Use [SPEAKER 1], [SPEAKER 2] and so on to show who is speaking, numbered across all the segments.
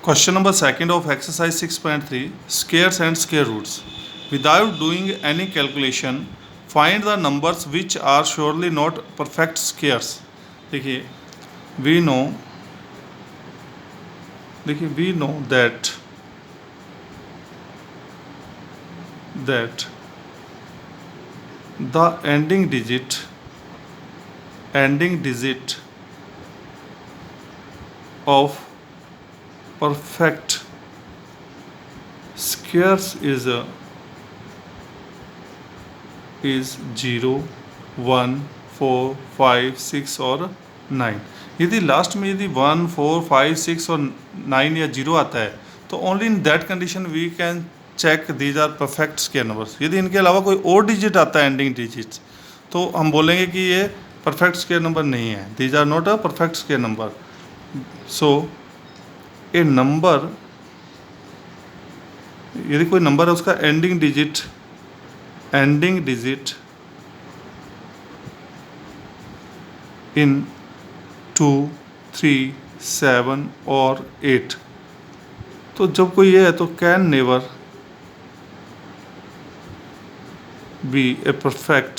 [SPEAKER 1] Question number second of exercise 6.3 squares and square roots. Without doing any calculation, find the numbers which are surely not perfect squares. देखिए we know that the ending digit of perfect squares is 0, 1, 4, 5, 6 और 9. यदि last में यदि 1, 4, 5, 6 और 9 या 0 आता है तो only in that condition we can check these are perfect square numbers. यदि इनके अलावा कोई और डिजिट आता है एंडिंग डिजिट्स तो हम बोलेंगे कि ये परफेक्ट स्क्वायर नंबर नहीं है. These are not a perfect square number. So a number, यदि कोई नंबर है उसका एंडिंग डिजिट इन 2, 3, 7 और 8, तो जब कोई ये है तो can never be a perfect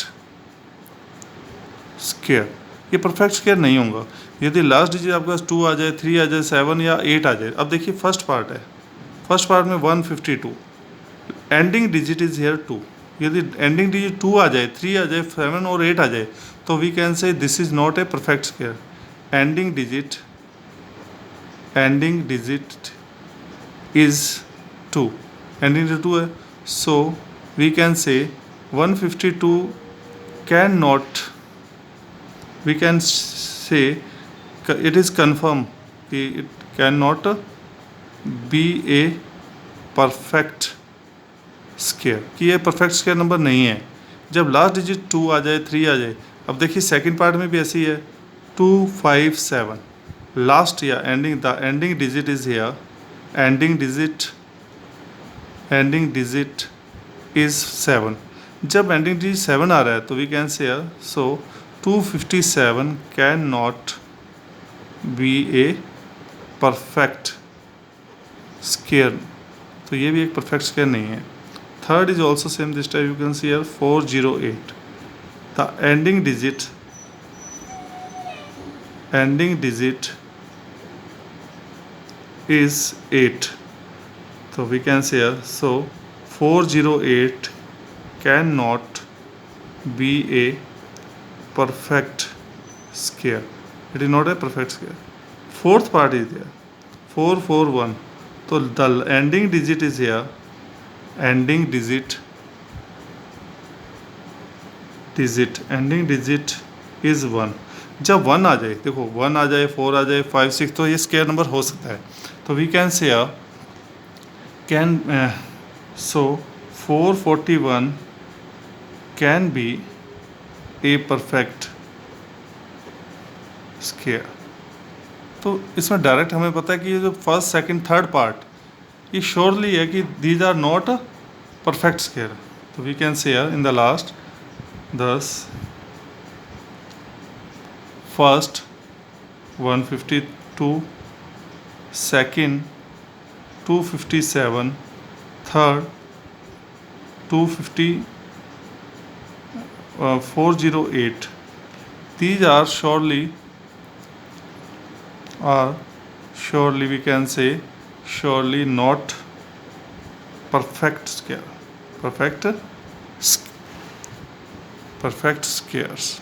[SPEAKER 1] square. ये परफेक्ट स्क्वायर नहीं होगा. यदि लास्ट डिजिट आपके पास 2 आ जाए, 3 आ जाए, 7 या 8 आ जाए. अब देखिए फर्स्ट पार्ट है, फर्स्ट पार्ट में 152, एंडिंग डिजिट इज हेयर 2. यदि एंडिंग डिजिट 2 आ जाए, 3 आ जाए, 7 और 8 आ जाए तो we can say this is not a perfect square. Ending digit is 2, ending digit 2 है. So we can say 152 can not, we can say it is confirm कि it cannot be a perfect square, कि ये perfect square number नहीं है जब last digit 2 आ जाए, 3 आ जाए. अब देखिए सेकंड पार्ट में भी ऐसी है 2, 5, 7 लास्ट या ending, the ending digit is here, ending digit is 7. जब एंडिंग डिजिट 7 आ रहा है तो we can say so 257 can not be a perfect square. तो ये भी एक परफेक्ट स्क्वायर नहीं है. Third is also same this type. You can see here 408, the ending digit is 8. तो we can say here so 408 can not be a perfect square. It is not a perfect square. Fourth part is there 441. So the ending digit is here, ending digit is 1. जब 1 आ जाए, देखो 1 आ जाए, 4 आ जाए, 5, 6 तो ये square number हो सकता है. तो we can say can so 441 can be a perfect square. तो इसमें डायरेक्ट हमें पता है कि ये जो फर्स्ट, सेकंड, थर्ड पार्ट ये श्योरली है कि these are not a perfect square. तो we can say in the last दस first 152, second 257, third 408. These are surely we can say surely not perfect square, perfect squares.